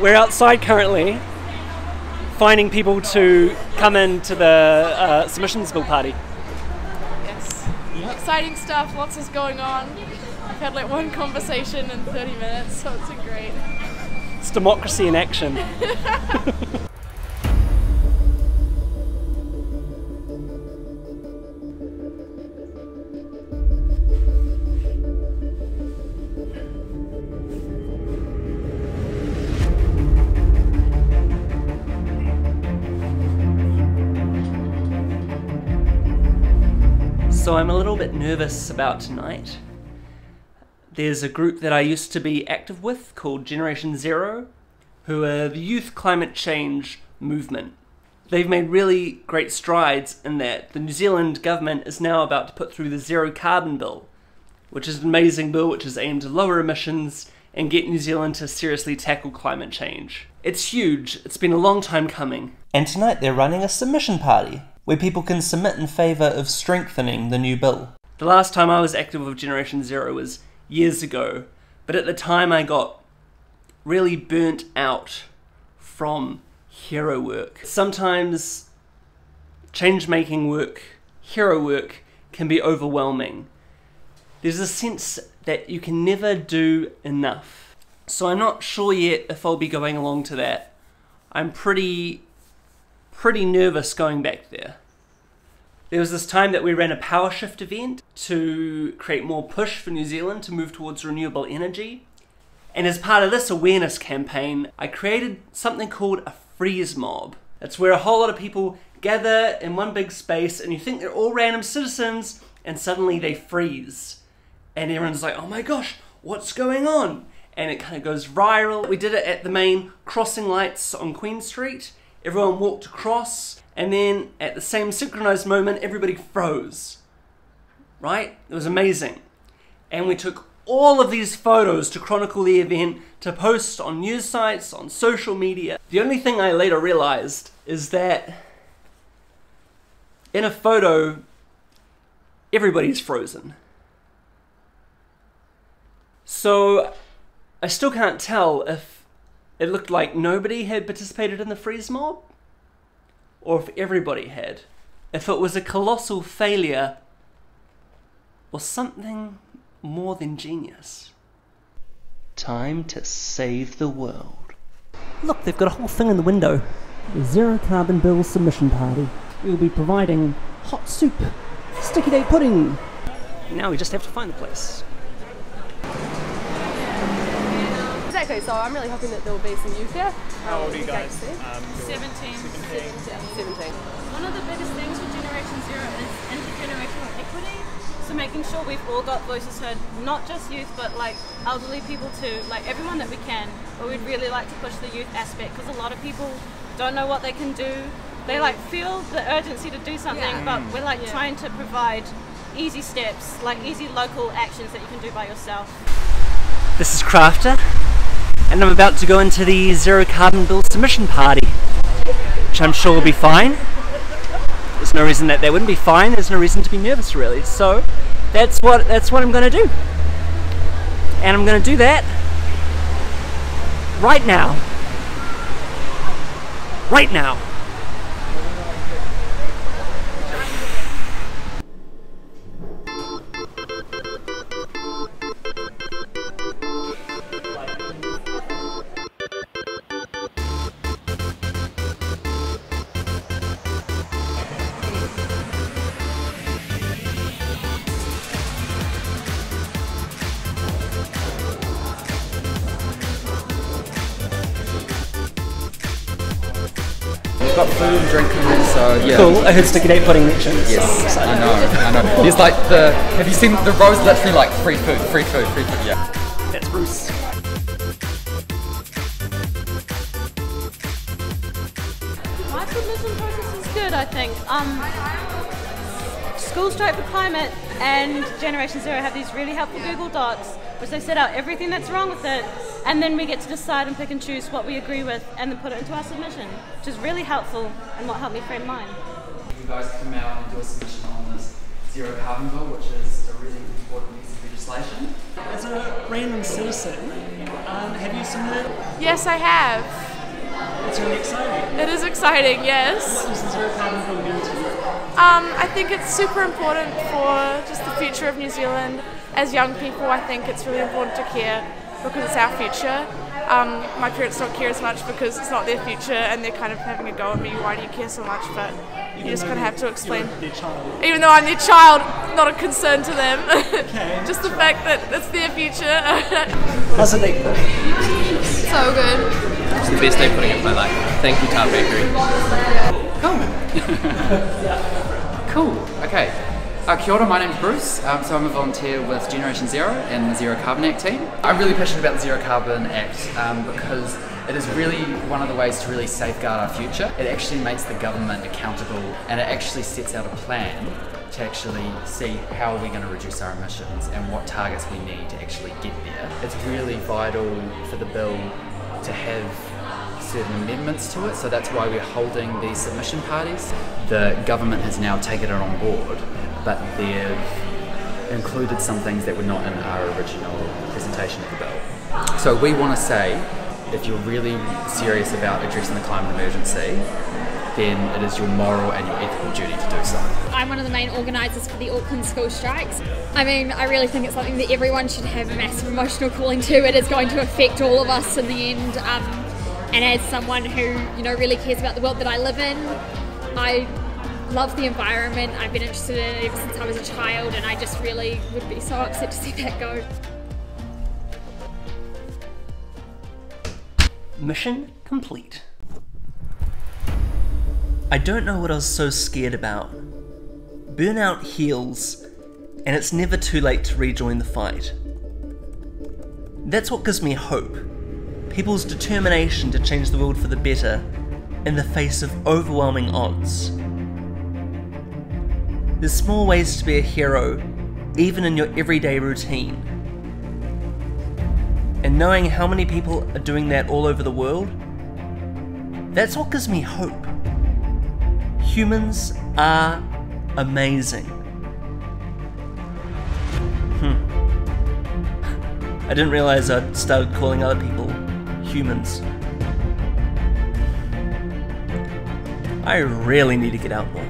We're outside currently, finding people to come into the submissions bill party. Yes. Yep. Exciting stuff, lots is going on. We've had like one conversation in 30 minutes, so it's great. It's democracy in action. So I'm a little bit nervous about tonight. There's a group that I used to be active with called Generation Zero, who are the youth climate change movement. They've made really great strides in that the New Zealand government is now about to put through the Zero Carbon Bill, which is an amazing bill which is aimed to lower emissions and get New Zealand to seriously tackle climate change. It's huge, it's been a long time coming. And tonight they're running a submission party, where people can submit in favour of strengthening the new bill. The last time I was active with Generation Zero was years ago, but at the time I got really burnt out from hero work. Sometimes change-making work, hero work, can be overwhelming. There's a sense that you can never do enough. So I'm not sure yet if I'll be going along to that. I'm pretty nervous going back there. There was this time that we ran a power shift event to create more push for New Zealand to move towards renewable energy. And as part of this awareness campaign, I created something called a freeze mob. It's where a whole lot of people gather in one big space and you think they're all random citizens and suddenly they freeze. And everyone's like, oh my gosh, what's going on? And it kind of goes viral. We did it at the main crossing lights on Queen Street. Everyone walked across, and then at the same synchronized moment, everybody froze. Right? It was amazing. And we took all of these photos to chronicle the event, to post on news sites, on social media. The only thing I later realized is that in a photo, everybody's frozen. So I still can't tell if it looked like nobody had participated in the freeze mob, or if everybody had. If it was a colossal failure, or something more than genius. Time to save the world. Look, they've got a whole thing in the window. The Zero Carbon Bill submission party. We'll be providing hot soup, sticky date pudding. Now we just have to find the place. Exactly, so I'm really hoping that there will be some youth there. How old are you guys? 17. 17. One of the biggest things for Generation Zero is intergenerational equity. So making sure we've all got voices heard, not just youth, but like elderly people too, like everyone that we can. But we'd really like to push the youth aspect because a lot of people don't know what they can do. They like feel the urgency to do something, but we're like trying to provide easy steps, like easy local actions that you can do by yourself. This is Crafter, and I'm about to go into the Zero Carbon Bill submission party, which I'm sure will be fine. There's no reason that wouldn't be fine. There's no reason to be nervous, really. So that's what I'm going to do, and I'm going to do that right now. Right now. We've got food and drink in there, so yeah. Cool, I heard sticky date pudding mentioned. Yes, I know. There's like have you seen the rows literally like free food, yeah. That's Bruce. My submission process is good, I think. School Strike for Climate and Generation Zero have these really helpful Google Docs, which they set out everything that's wrong with it, and then we get to decide and pick and choose what we agree with and then put it into our submission, which is really helpful and what helped me frame mine. You guys come out and do a submission on this Zero Carbon Bill, which is a really important piece of legislation. As a random citizen, Have you submitted? Yes, I have. It's really exciting. It is exciting, yes. What does the zero carbon bill mean to you? I think it's super important for just the future of New Zealand. As young people, I think it's really important to care because it's our future. My parents don't care as much because it's not their future and they're kind of having a go at me, why do you care so much? But you just kind of have to explain. Even though I'm their child, not a concern to them. Okay. Just the fact that it's their future. How's it like? So good. It's the best day putting it in my life. Thank you, Tar Bakery. Cool. Okay. Kia ora, my name's Bruce, so I'm a volunteer with Generation Zero and the Zero Carbon Act team. I'm really passionate about the Zero Carbon Act because it is really one of the ways to really safeguard our future. It actually makes the government accountable and it actually sets out a plan to actually see how we're going to reduce our emissions and what targets we need to actually get there. It's really vital for the bill to have certain amendments to it, so that's why we're holding these submission parties. The government has now taken it on board, but they've included some things that were not in our original presentation of the bill. So we want to say, if you're really serious about addressing the climate emergency, then it is your moral and your ethical duty to do so. I'm one of the main organisers for the Auckland school strikes. I mean, I really think it's something that everyone should have a massive emotional calling to. It is going to affect all of us in the end. And as someone who, you know, really cares about the world that I live in, I love the environment. I've been interested in it ever since I was a child, and I just really would be so upset to see that go. Mission complete. I don't know what I was so scared about. Burnout heals, and it's never too late to rejoin the fight. That's what gives me hope. People's determination to change the world for the better in the face of overwhelming odds. There's small ways to be a hero, even in your everyday routine. And knowing how many people are doing that all over the world, that's what gives me hope. Humans are amazing. I didn't realize I'd started calling other people humans. I really need to get out more.